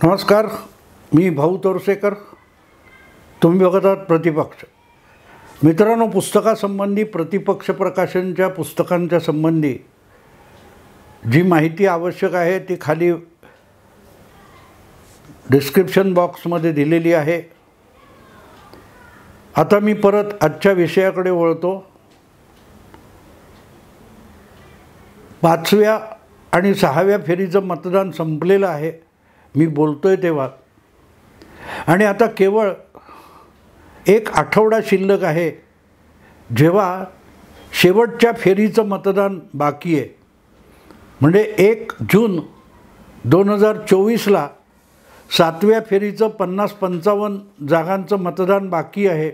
नमस्कार, मी भाऊ तोरसेकर. तुम्ही बघत आहात प्रतिपक्ष. मित्रांनो, पुस्तकासंबंधी प्रतिपक्ष प्रकाशनच्या पुस्तकांच्या संबंधी जी माहिती आवश्यक आहे ती खाली डिस्क्रिप्शन बॉक्समध्ये दिलेली आहे. आता मी परत आजच्या विषयाकडे वळतो. 5व्या आणि 6व्या फेरीचं मतदान संपलेलं आहे मी बोलतोय तेव्हा, आणि आता केवळ एक आठवडा शिल्लक आहे जेव्हा शेवटच्या फेरीचं मतदान बाकी आहे. म्हणजे 1 जून 2024ला 7व्या फेरीचं 50-55 जागांचं मतदान बाकी आहे.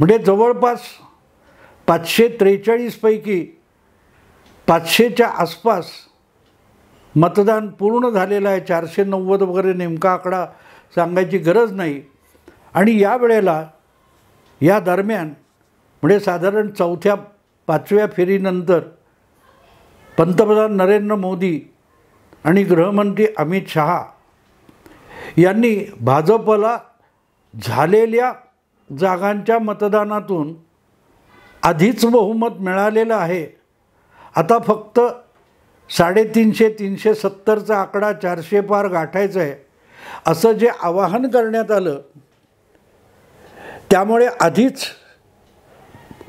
म्हणजे जवळपास 543 पैकी 500च्या आसपास मतदान पूर्ण झालेलं आहे. 490 वगैरे नेमका आकडा सांगायची गरज नाही. आणि या वेळेला या दरम्यान म्हणजे साधारण 4थ्या-5व्या फेरीनंतर पंतप्रधान नरेंद्र मोदी आणि गृहमंत्री अमित शहा यांनी भाजपला झालेल्या जागांच्या मतदानातून आधीच बहुमत मिळालेलं आहे. आता फक्त 350-370चा आकडा 400 पार गाठायचा आहे असं जे आवाहन करण्यात आलं, त्यामुळे आधीच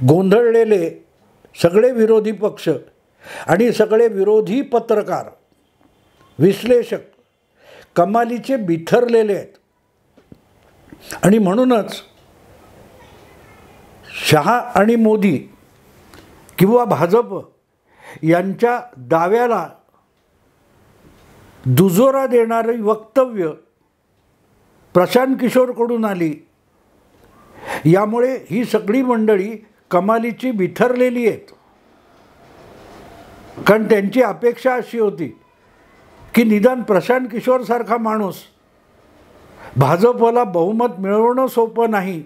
गोंधळलेले सगळे विरोधी पक्ष आणि सगळे विरोधी पत्रकार, विश्लेषक कमालीचे बिथरलेले आहेत. आणि म्हणूनच शहा आणि मोदी किंवा भाजप यांच्या दाव्याला दुजोरा देणारी वक्तव्य प्रशांत किशोरकडून आली. यामुळे ही सगळी मंडळी कमालीची बिथरलेली आहेत. कारण त्यांची अपेक्षा अशी होती की निदान प्रशांत किशोरसारखा माणूस भाजपला बहुमत मिळवणं सोपं नाही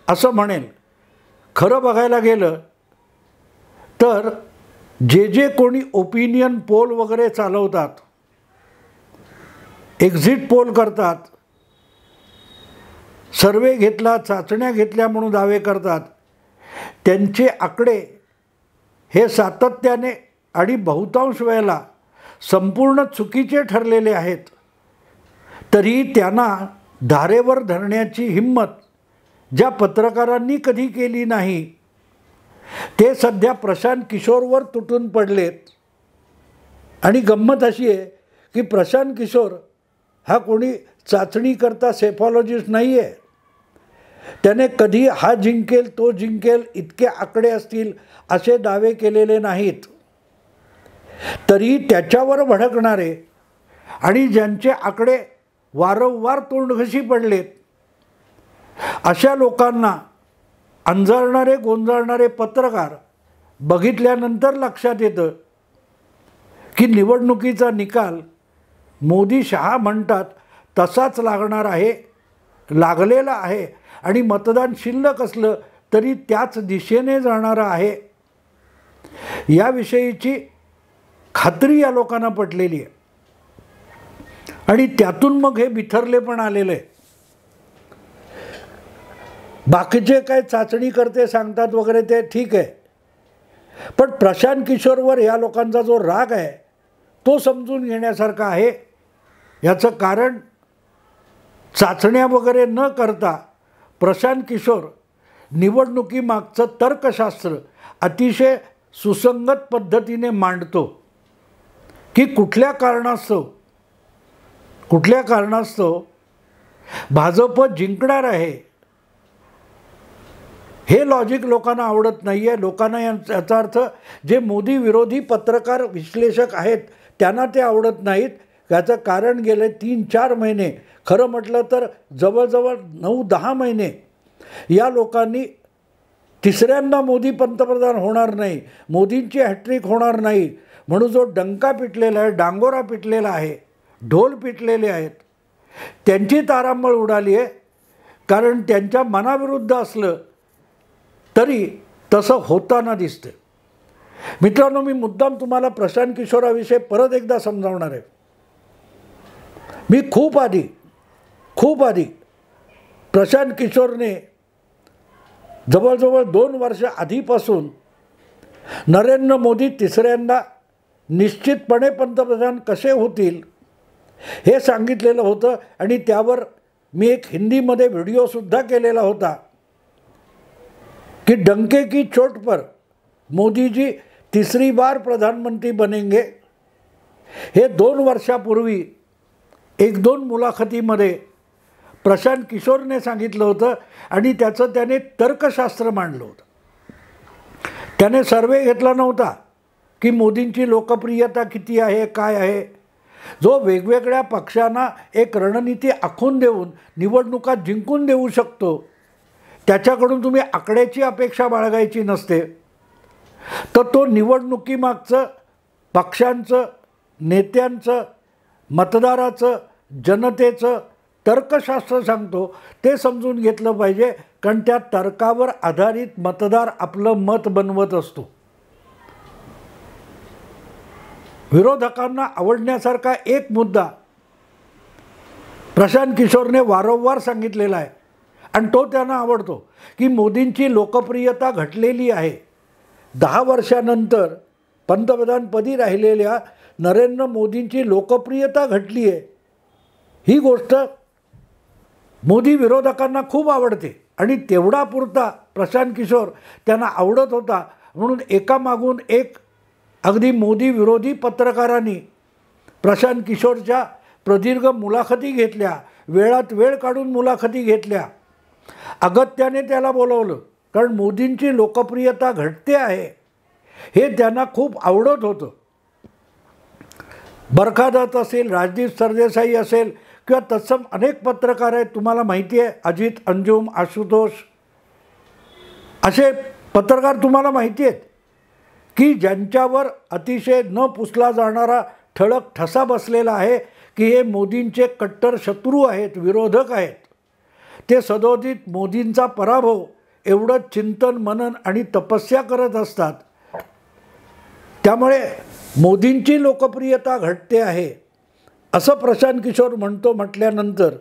असं म्हणेल. खरं बघायला गेलं तर जे कोणी ओपिनियन पोल वगैरे चालवतात, एक्झिट पोल करतात, सर्वे घेतला, चाचण्या घेतल्या म्हणून दावे करतात, त्यांचे आकडे हे सातत्याने आणि बहुतांश वेळेला संपूर्ण चुकीचे ठरलेले आहेत. तरी त्यांना धारेवर धरण्याची हिंमत ज्या पत्रकारांनी कधी केली नाही ते सध्या प्रशांत किशोरवर तुटून पडलेत. आणि गंमत अशी आहे की प्रशांत किशोर हा कोणी चाचणीकरता सेफॉलॉजिस्ट नाही आहे. त्याने कधी हा जिंकेल तो जिंकेल इतके आकडे असतील असे दावे केलेले नाहीत. तरी त्याच्यावर भडकणारे आणि ज्यांचे आकडे वारंवार तोंडघशी पडलेत अशा लोकांना अंजाळणारे गोंजाळणारे पत्रकार बघितल्यानंतर लक्षात येतं की निवडणुकीचा निकाल मोदी शहा म्हणतात तसाच लागणार आहे, लागलेला आहे. आणि मतदान शिल्लक असलं तरी त्याच दिशेने जाणारं आहे याविषयीची खात्री या लोकांना पटलेली आहे. आणि त्यातून मग हे बिथरले पण आलेलं आहे. बाकीचे काय चाचणी करते सांगतात वगैरे ते ठीक आहे, पण प्रशांत किशोरवर या लोकांचा जो राग आहे तो समजून घेण्यासारखा आहे. याचं कारण चाचण्या वगैरे न करता प्रशांत किशोर निवडणुकीमागचं तर्कशास्त्र अतिशय सुसंगत पद्धतीने मांडतो की कुठल्या कारणास्तव भाजप जिंकणार आहे. हे लॉजिक लोकांना आवडत नाही आहे. लोकांना याचा अर्थ जे मोदी विरोधी पत्रकार विश्लेषक आहेत त्यांना ते आवडत नाहीत. याचं कारण गेले 3-4 महिने, खरं म्हटलं तर जवळजवळ 9-10 महिने या लोकांनी तिसऱ्यांदा मोदी पंतप्रधान होणार नाही, मोदींची हॅट्रिक होणार नाही म्हणून जो डंका पिटलेला आहे, डांगोरा पिटलेला आहे, ढोल पिटलेले आहेत, त्यांची तारांबळ उडाली आहे. कारण त्यांच्या मनाविरुद्ध असलं तरी तसं होताना दिसते. मित्रांनो, मी मुद्दाम तुम्हाला प्रशांत किशोराविषयी परत एकदा समजावणार आहे. मी खूप आधी प्रशांत किशोरने जवळजवळ 2 वर्ष आधीपासून नरेंद्र मोदी तिसऱ्यांदा निश्चितपणे पंतप्रधान कसे होतील हे सांगितलेलं होतं आणि त्यावर मी एक हिंदीमध्ये व्हिडिओसुद्धा केलेला होता कि डंके की चोट पर मोदी जी तीसरी बार प्रधानमंत्री बनेंगे। हे 2 वर्षापूर्वी 1-2 मुलाखतीमध्ये प्रशांत किशोरने सांगितलं होतं आणि त्याचं त्याने तर्कशास्त्र मांडलं होतं। त्याने सर्वे घेतला नव्हता की मोदींची लोकप्रियता किती आहे काय आहे, जो वेगवेगळ्या पक्षांना एक रणनीती आखून देऊन निवडणुका जिंकून देऊ शकतो त्याच्याकडून तुम्ही आकड्याची अपेक्षा बाळगायची नसते। तर तो निवडणुकीमागचं पक्षांचं, नेत्यांचं, मतदाराचं, जनतेचं तर्कशास्त्र सांगतो ते समजून घेतलं पाहिजे, कारण त्या तर्कावर आधारित मतदार आपलं मत बनवत असतो। विरोधकांना आवडण्यासारखा एक मुद्दा प्रशांत किशोरने वारंवार सांगितलेला आहे आणि तो त्यांना आवडतो की मोदींची लोकप्रियता घटलेली आहे। 10 वर्षानंतर पंतप्रधानपदी राहिलेल्या नरेंद्र मोदींची लोकप्रियता घटली आहे, ही गोष्ट मोदी विरोधकांना खूप आवडते आणि तेवढा पुरता प्रशांत किशोर त्यांना आवडत होता म्हणून एकामागून एक अगदी मोदी विरोधी पत्रकारांनी प्रशांत किशोरच्या प्रदीर्घ मुलाखती घेतल्या, वेळात वेळ काढून मुलाखती घेतल्या, अगत्याने त्याला बोलवलं, कारण मोदींची लोकप्रियता घटते आहे हे त्यांना खूप आवडत होतं। बरखादत्त असेल, राजदीप सरदेसाई असेल किंवा तत्सम अनेक पत्रकार आहेत, तुम्हाला माहिती आहे, अजित, अंजुम, आशुतोष असे पत्रकार तुम्हाला माहिती आहेत की ज्यांच्यावर अतिशय न पुसला जाणारा ठळक ठसा बसलेला आहे की हे मोदींचे कट्टर शत्रू आहेत, विरोधक आहेत। ते सदोदित मोदींचा पराभव एवढं चिंतन, मनन आणि तपस्या करत असतात। त्यामुळे मोदींची लोकप्रियता घटते आहे असं प्रशांत किशोर म्हणतो म्हटल्यानंतर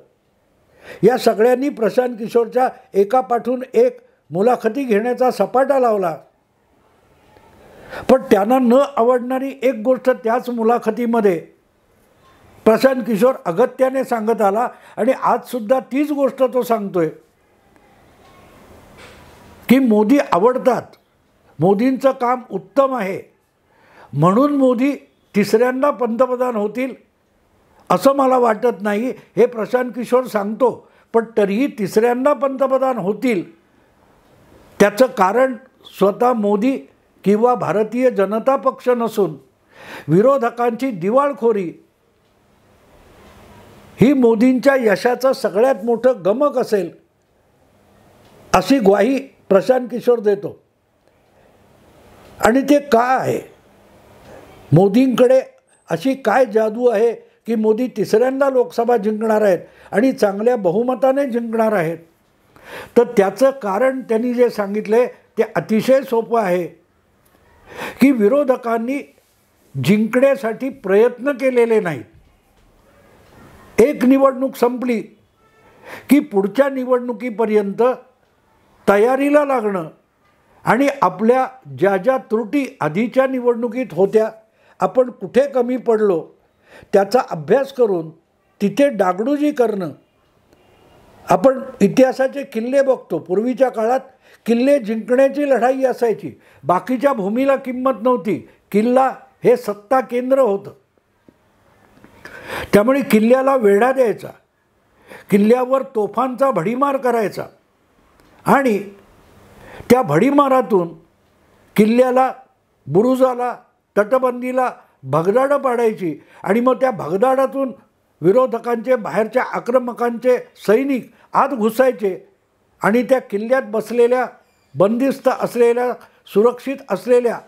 या सगळ्यांनी प्रशांत किशोरच्या एकापाठून एक मुलाखती घेण्याचा सपाटा लावला। पण त्यांना न आवडणारी एक गोष्ट त्याच मुलाखतीमध्ये प्रशांत किशोर अगत्याने सांगत आला आणि आजसुद्धा तीच गोष्ट तो सांगतोय की मोदी आवडतात, मोदींचं काम उत्तम आहे म्हणून मोदी तिसऱ्यांदा पंतप्रधान होतील असं मला वाटत नाही, हे प्रशांत किशोर सांगतो। पण तरीही तिसऱ्यांदा पंतप्रधान होतील त्याचं कारण स्वतः मोदी किंवा भारतीय जनता पक्ष नसून विरोधकांची दिवाळखोरी ही मोदींच्या यशाचं सगळ्यात मोठं गमक असेल अशी ग्वाही प्रशांत किशोर देतो। आणि ते काय आहे, मोदींकडे अशी काय जादू आहे की मोदी तिसऱ्यांदा लोकसभा जिंकणार आहेत आणि चांगल्या बहुमताने जिंकणार आहेत। तर त्याचं कारण त्यांनी जे सांगितले ते अतिशय सोपं आहे की विरोधकांनी जिंकण्यासाठी प्रयत्न केलेले नाहीत। एक निवडणूक संपली की पुढच्या निवडणुकीपर्यंत तयारीला लागणं आणि आपल्या ज्या ज्या त्रुटी आधीच्या निवडणुकीत होत्या, आपण कुठे कमी पडलो त्याचा अभ्यास करून तिथे डागडुजी करणं। आपण इतिहासाचे किल्ले बघतो, पूर्वीच्या काळात किल्ले जिंकण्याची लढाई असायची, बाकीच्या भूमीला किंमत नव्हती, किल्ला हे सत्ता केंद्र होतं। त्यामुळे किल्ल्याला वेढा द्यायचा, किल्ल्यावर तोफांचा भडीमार करायचा आणि त्या भडीमारातून किल्ल्याला, बुरुजाला, तटबंदीला भगदाडं पाडायची आणि मग त्या भगदाडातून विरोधकांचे, बाहेरच्या आक्रमकांचे सैनिक आत घुसायचे आणि त्या किल्ल्यात बसलेल्या, बंदिस्त असलेल्या, सुरक्षित असलेल्या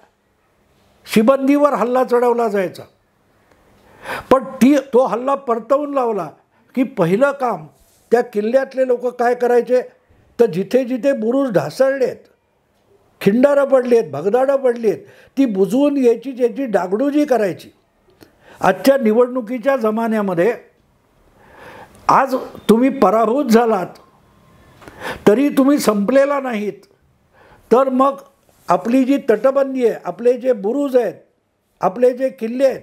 शिबंदीवर हल्ला चढवला जायचा। पण तो हल्ला परतवून लावला की पहिलं काम त्या किल्ल्यातले लोक काय करायचे, तर जिथे जिथे बुरुज ढासळलेत, खिंडारं पडलेत, भगदाडं पडलीत, ती बुजवून यायची, त्याची डागडुजी करायची। आजच्या निवडणुकीच्या जमान्यामध्ये आज तुम्ही पराभूत झालात तरी तुम्ही संपलेला नाहीत, तर मग आपली जी तटबंदी आहे, आपले जे बुरुज आहेत, आपले जे किल्ले आहेत,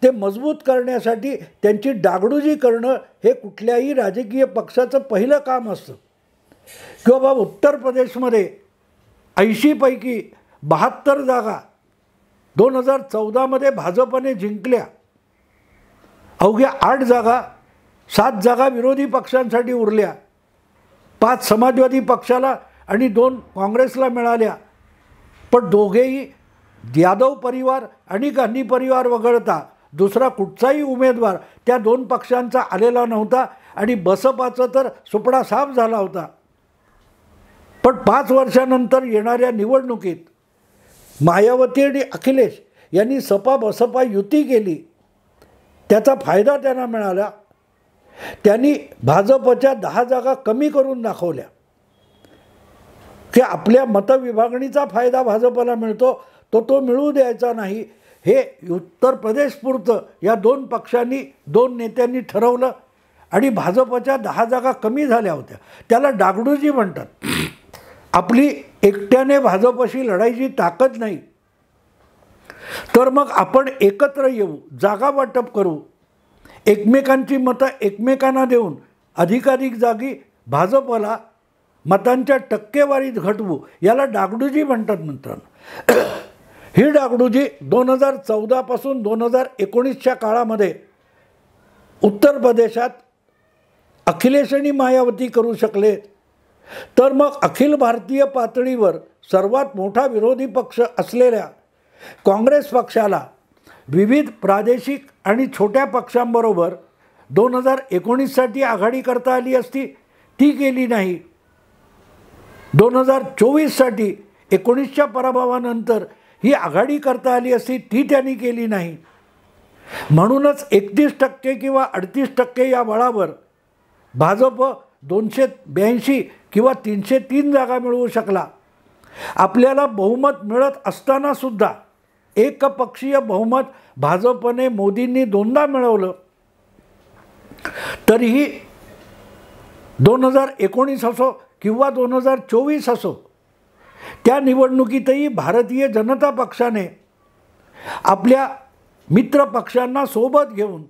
ते मजबूत करण्यासाठी त्यांची डागडुजी करणं हे कुठल्याही राजकीय पक्षाचं पहिलं काम असतं. किंवा बाबा उत्तर प्रदेशमध्ये 80 पैकी 72 जागा 2014मध्ये भाजपने जिंकल्या. अवघ्या 8 जागा 7 जागा विरोधी पक्षांसाठी उरल्या. 5 समाजवादी पक्षाला आणि 2 काँग्रेसला मिळाल्या. पण दोघेही यादव परिवार आणि गांधी परिवार वगळता दुसरा कुठचाही उमेदवार त्या 2 पक्षांचा आलेला नव्हता आणि बसपाचं तर सुपडा साफ झाला होता. पण 5 वर्षानंतर येणाऱ्या निवडणुकीत मायावती आणि अखिलेश यांनी सपा बसपा युती केली. त्याचा फायदा त्यांना मिळाला. त्यांनी भाजपच्या 10 जागा कमी करून दाखवल्या की आपल्या मतविभागणीचा फायदा भाजपला मिळतो, तो मिळू द्यायचा नाही. हे उत्तर प्रदेशपुरतं या 2 पक्षांनी 2 नेत्यांनी ठरवलं आणि भाजपच्या 10 जागा कमी झाल्या होत्या. त्याला डागडुजी म्हणतात. आपली एकट्याने भाजपशी लढायची ताकद नाही, तर मग आपण एकत्र येऊ, जागा वाटप करू, एकमेकांची मतं एकमेकांना देऊन अधिकाधिक जागी भाजपला मतांच्या टक्केवारीत घटवू. याला डागडुजी म्हणतात मित्रांनो. ही डागडुजी 2014 पासून 2019च्या काळामध्ये उत्तर प्रदेशात अखिलेश आणि मायावती करू शकले, तर मग अखिल भारतीय पातळीवर सर्वात मोठा विरोधी पक्ष असलेल्या काँग्रेस पक्षाला विविध प्रादेशिक आणि छोट्या पक्षांबरोबर 2019साठी आघाडी करता आली असती, ती केली नाही. 2024साठी 19च्या पराभवानंतर ही आघाडी करता आली असती, ती त्यांनी केली नाही. म्हणूनच 31% किंवा 38% या बळावर भाजप 282 किंवा 303 जागा मिळवू शकला. आपल्याला बहुमत मिळत असताना सुद्धा एकपक्षीय बहुमत भाजपने मोदींनी 2दा मिळवलं. तरीही 2019 असो किंवा 2024 असो, त्या निवडणुकीतही भारतीय जनता पक्षाने आपल्या मित्र पक्षांना सोबत घेऊन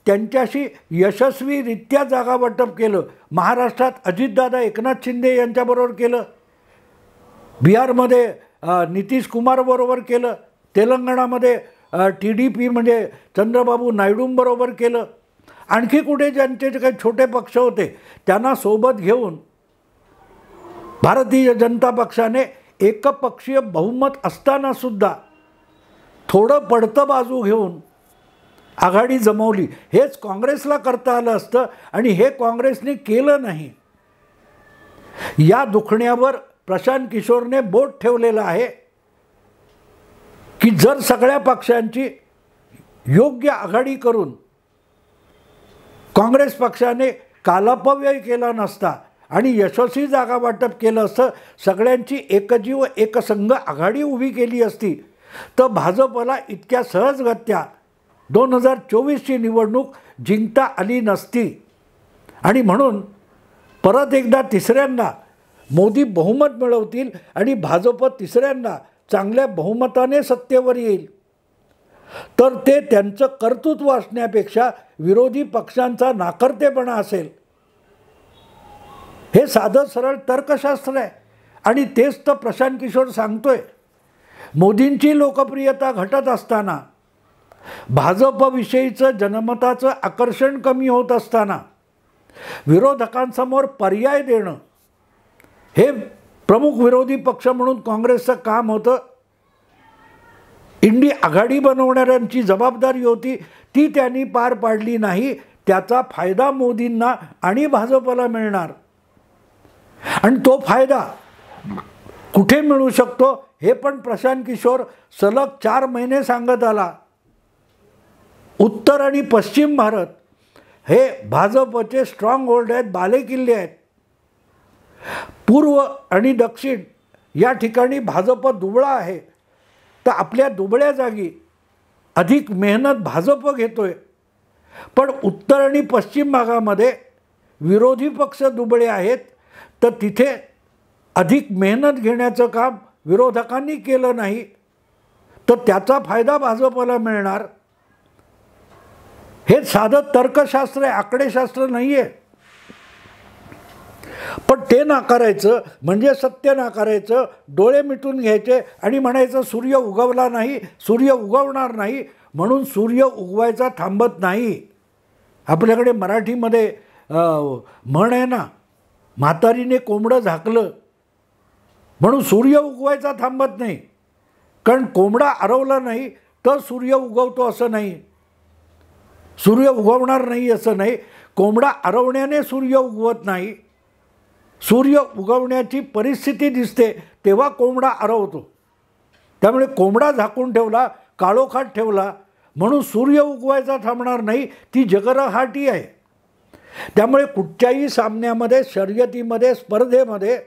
त्यांच्याशी यशस्वीरित्या जागा वाटप केलं. महाराष्ट्रात अजितदादा एकनाथ शिंदे यांच्याबरोबर केलं, बिहारमध्ये नितीश कुमारबरोबर केलं, तेलंगणामध्ये TDP म्हणजे चंद्रबाबू नायडूंबरोबर केलं. आणखी कुठे ज्यांचे काही छोटे पक्ष होते त्यांना सोबत घेऊन भारतीय जनता पक्षाने एकपक्षीय बहुमत असतानासुद्धा थोडं पडतं बाजू घेऊन आघाडी जमवली. हेच काँग्रेसला करता आलं असतं आणि हे काँग्रेसने केलं नाही. या दुखण्यावर प्रशांत किशोरने बोट ठेवलेलं आहे की जर सगळ्या पक्षांची योग्य आघाडी करून काँग्रेस पक्षाने कालापव्यय केला नसता आणि यशस्वी जागा वाटप केलं असतं, सगळ्यांची एकजीव एकसंघ आघाडी उभी केली असती, तर भाजपला इतक्या सहजगत्या 2024ची निवडणूक जिंकता आली नसती. आणि म्हणून परत एकदा तिसऱ्यांदा मोदी बहुमत मिळवतील आणि भाजप तिसऱ्यांदा चांगल्या बहुमताने सत्तेवर येईल, तर ते त्यांचं कर्तृत्व असण्यापेक्षा विरोधी पक्षांचा नाकर्तेपणा असेल. हे साधं सरळ तर्कशास्त्र आहे आणि तेच तर प्रशांत किशोर सांगतोय. मोदींची लोकप्रियता घटत असताना, भाजपविषयीचं जनमताचं आकर्षण कमी होत असताना विरोधकांसमोर पर्याय देणं हे प्रमुख विरोधी पक्ष म्हणून काँग्रेसचं काम होतं. इंडी आघाडी बनवणाऱ्यांची जबाबदारी होती, ती त्यांनी पार पाडली नाही. त्याचा फायदा मोदींना आणि भाजपला मिळणार. आणि तो फायदा कुठे मिळू शकतो हे पण प्रशांत किशोर सलग 4 महिने सांगत आला. उत्तर आणि पश्चिम भारत हे भाजपचे स्ट्रॉंग होल्ड आहेत, बालेकिल्ले आहेत. पूर्व आणि दक्षिण या ठिकाणी भाजप दुबळा आहे, तर आपल्या दुबळ्या जागी अधिक मेहनत भाजप घेतोय. पण उत्तर आणि पश्चिम भागामध्ये विरोधी पक्ष दुबळे आहेत, तर तिथे अधिक मेहनत घेण्याचं काम विरोधकांनी केलं नाही तर त्याचा फायदा भाजपला मिळणार. हे साधं तर्कशास्त्र आहे, आकडेशास्त्र नाही आहे. पण ते नाकारायचं म्हणजे सत्य नाकारायचं, डोळे मिटून घ्यायचे आणि म्हणायचं सूर्य उगवला नाही, सूर्य उगवणार नाही, म्हणून सूर्य उगवायचा थांबत नाही. आपल्याकडे मराठीमध्ये म्हण आहे ना, म्हातारीने कोंबडं झाकलं म्हणून सूर्य उगवायचा थांबत नाही. कारण कोंबडा आरवला नाही तर सूर्य उगवतो असं नाही, सूर्य उगवणार नाही असं नाही. कोंबडा आरवण्याने सूर्य उगवत नाही, सूर्य उगवण्याची परिस्थिती दिसते तेव्हा कोंबडा आरवतो. त्यामुळे कोंबडा झाकून ठेवला, काळोखात ठेवला म्हणून सूर्य उगवायचा थांबणार नाही, ती जगरहाटी आहे. त्यामुळे कुठच्याही सामन्यामध्ये, शर्यतीमध्ये, स्पर्धेमध्ये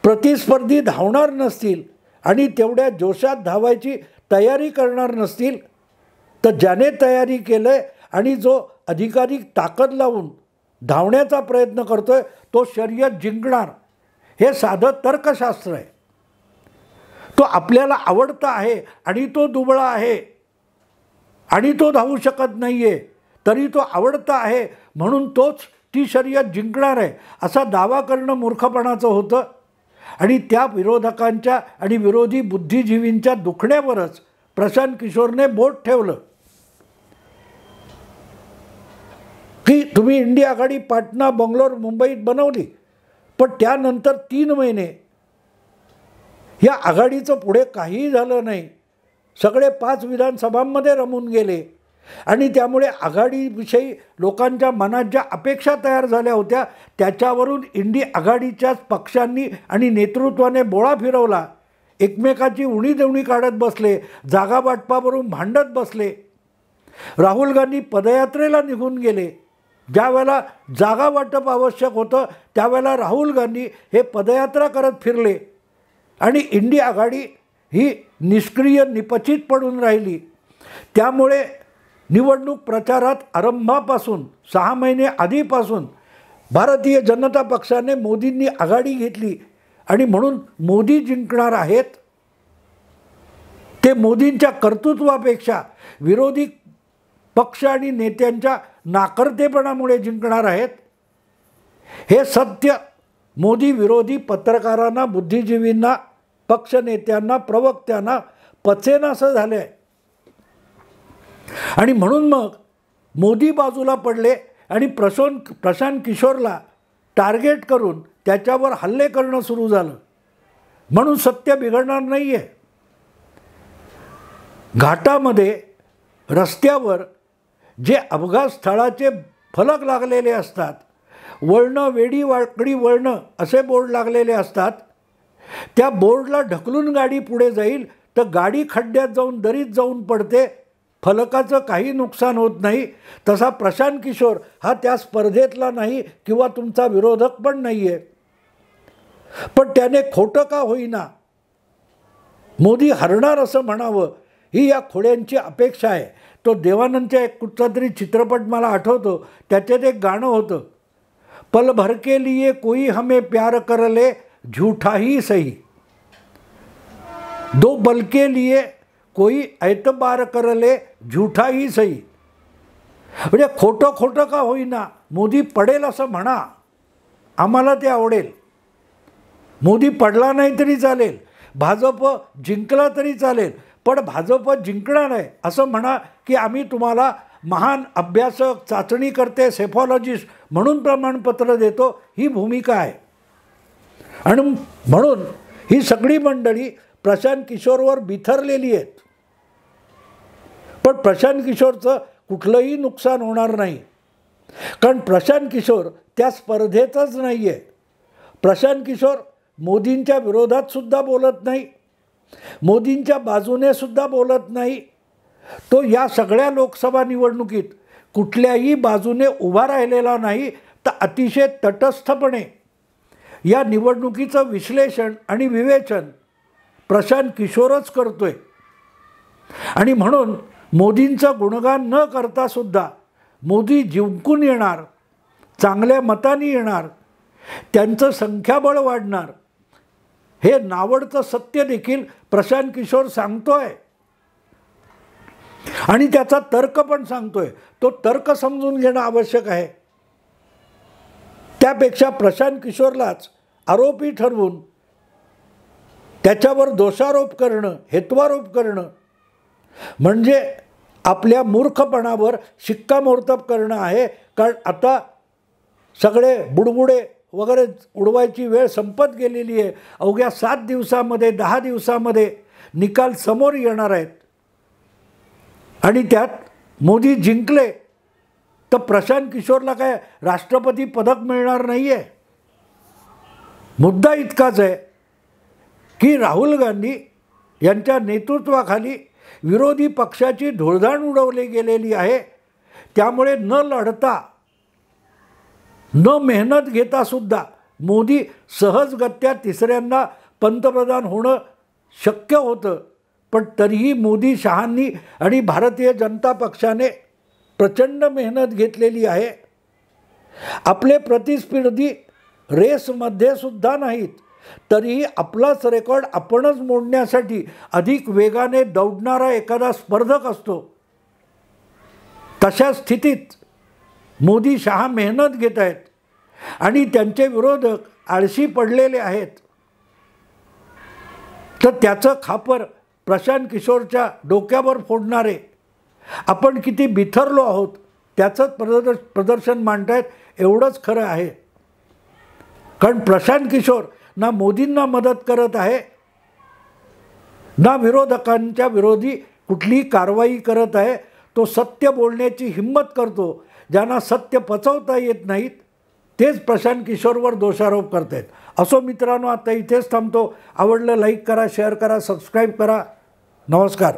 प्रतिस्पर्धी धावणार नसतील आणि तेवढ्या जोशात धावायची तयारी करणार नसतील तर ज्याने तयारी केलं आहे आणि जो अधिकाधिक ताकद लावून धावण्याचा प्रयत्न करतोय तो शर्यत जिंकणार. हे साधं तर्कशास्त्र आहे. तो आपल्याला आवडता आहे आणि तो दुबळा आहे आणि तो धावू शकत नाही आहे, तरी तो आवडता आहे म्हणून तोच ती शर्यत जिंकणार आहे असा दावा करणं मूर्खपणाचं होतं. आणि त्या विरोधकांच्या आणि विरोधी बुद्धिजीवींच्या दुखण्यावरच प्रशांत किशोरने बोट ठेवलं की तुम्ही इंडिया आघाडी पाटणा, बंगलोर, मुंबईत बनवली, पण त्यानंतर 3 महिने या आघाडीचं पुढे काहीही झालं नाही. सगळे 5 विधानसभांमध्ये रमून गेले आणि त्यामुळे आघाडीविषयी लोकांच्या मनात ज्या अपेक्षा तयार झाल्या होत्या त्याच्यावरून इंडिया आघाडीच्याच पक्षांनी आणि नेतृत्वाने बोळा फिरवला. एकमेकाची उणीदेवणी काढत बसले, जागा वाटपावरून भांडत बसले. राहुल गांधी पदयात्रेला निघून गेले. ज्या वेळेला जागा वाटप आवश्यक होतं त्यावेळेला राहुल गांधी हे पदयात्रा करत फिरले आणि इंडिया आघाडी ही निष्क्रिय, निपचित पडून राहिली. त्यामुळे निवडणूक प्रचारात आरंभापासून 6 महिने आधीपासून भारतीय जनता पक्षाने मोदींनी आघाडी घेतली आणि म्हणून मोदी जिंकणार आहेत. ते मोदींच्या कर्तृत्वापेक्षा विरोधी पक्ष आणि नेत्यांच्या नाकर्तेपणामुळे जिंकणार आहेत. हे सत्य मोदी विरोधी पत्रकारांना, बुद्धिजीवींना, पक्षनेत्यांना, प्रवक्त्यांना पचेनासं झाले आहे. आणि म्हणून मग मोदी बाजूला पडले आणि प्रशांत किशोरला टार्गेट करून त्याच्यावर हल्ले करणं सुरू झालं. म्हणून सत्य बिघडणार नाही आहे. घाटामध्ये रस्त्यावर जे अपघात स्थळाचे फलक लागलेले असतात, वळणं, वेडी वाकडी वळणं असे बोर्ड लागलेले असतात, त्या बोर्डला ढकलून गाडी पुढे जाईल तर गाडी खड्ड्यात जाऊन, दरीत जाऊन पडते, फलकाचं काही नुकसान होत नाही. तसा प्रशांत किशोर हा त्या स्पर्धेतला नाही किंवा तुमचा विरोधक पण नाही आहे. पण त्याने खोटं का होईना मोदी हरणार असं म्हणावं ही या खोड्यांची अपेक्षा आहे. तो देवानंदच्या एक कुठचा तरी चित्रपट मला आठवतो, त्याच्यात एक गाणं होतं, पल भर के लिए कोई हमें प्यार कर ले झूठा ही सही, 2 पल के लिए कोई ऐतबार कर ले झूठा ही सही. म्हणजे खोटं खोटं का होईना मोदी पडेल असं म्हणा, आम्हाला ते आवडेल. मोदी पडला नाही तरी चालेल, भाजप जिंकला तरी चालेल, पण भाजप जिंकणार आहे असं म्हणा की आम्ही तुम्हाला महान अभ्यासक, चाचणीकर्ते, सेफॉलॉजिस्ट म्हणून प्रमाणपत्र देतो. ही भूमिका आहे. आणि म्हणून ही सगळी मंडळी प्रशांत किशोरवर बिथरलेली आहेत. पण प्रशांत किशोरचं कुठलंही नुकसान होणार नाही, कारण प्रशांत किशोर त्या स्पर्धेतच नाही आहे. प्रशांत किशोर मोदींच्या विरोधात सुद्धा बोलत नाही, मोदींच्या बाजूने सुद्धा बोलत नाही. तो या सगळ्या लोकसभा निवडणुकीत कुठल्याही बाजूने उभा राहिलेला नाही, तर अतिशय तटस्थपणे या निवडणुकीचं विश्लेषण आणि विवेचन प्रशांत किशोरच करतोय. आणि म्हणून मोदींचं गुणगान न करता सुद्धा मोदी जिंकून येणार, चांगल्या मतांनी येणार, त्यांचं संख्याबळ वाढणार, हे नावडतं सत्य देखील प्रशांत किशोर सांगतोय आणि त्याचा तर्क पण सांगतोय. तो तर्क समजून घेणं आवश्यक आहे. त्यापेक्षा प्रशांत किशोरलाच आरोपी ठरवून त्याच्यावर दोषारोप करणं, हेत्वारोप करणं म्हणजे आपल्या मूर्खपणावर शिक्कामोर्तब करणं आहे. कारण आता सगळे बुडबुडे वगैरे उडवायची वेळ संपत गेलेली आहे. अवघ्या 7 दिवसामध्ये 10 दिवसामध्ये निकाल समोर येणार आहेत आणि त्यात मोदी जिंकले तर प्रशांत किशोरला काय राष्ट्रपती पदक मिळणार नाही आहे. मुद्दा इतकाच आहे की राहुल गांधी यांच्या नेतृत्वाखाली विरोधी पक्षाची धुळधाण उडवली गेलेली आहे. त्यामुळे न लढता, न मेहनत घेता सुद्धा मोदी सहजगत्या तिसऱ्यांदा पंतप्रधान होणं शक्य होतं. पण तरीही मोदी, शहांनी आणि भारतीय जनता पक्षाने प्रचंड मेहनत घेतलेली आहे. आपले प्रतिस्पर्धी रेसमध्ये सुद्धा नाहीत, तरीही आपलाच रेकॉर्ड आपणच मोडण्यासाठी अधिक वेगाने दौडणारा एखादा स्पर्धक असतो. तशा स्थितीत मोदी, शहा मेहनत घेत आहेत आणि त्यांचे विरोधक आळशी पडलेले आहेत. तर त्याचं खापर प्रशांत किशोरच्या डोक्यावर फोडणारे आपण किती बिथरलो आहोत त्याचंच प्रदर्शन मांडतायत, एवढंच खरं आहे. कारण प्रशांत किशोर ना मोदींना मदत करत आहे, ना विरोधकांच्या विरोधी कुठलीही कारवाई करत आहे. तो सत्य बोलण्याची हिंमत करतो. ज्यांना सत्य पचवता येत नाहीत तेच प्रशांत किशोरवर दोषारोप करत आहेत. असो मित्रांनो, आता इथेच थांबतो. आवडलं लाईक करा, शेअर करा, सबस्क्राईब करा. नमस्कार.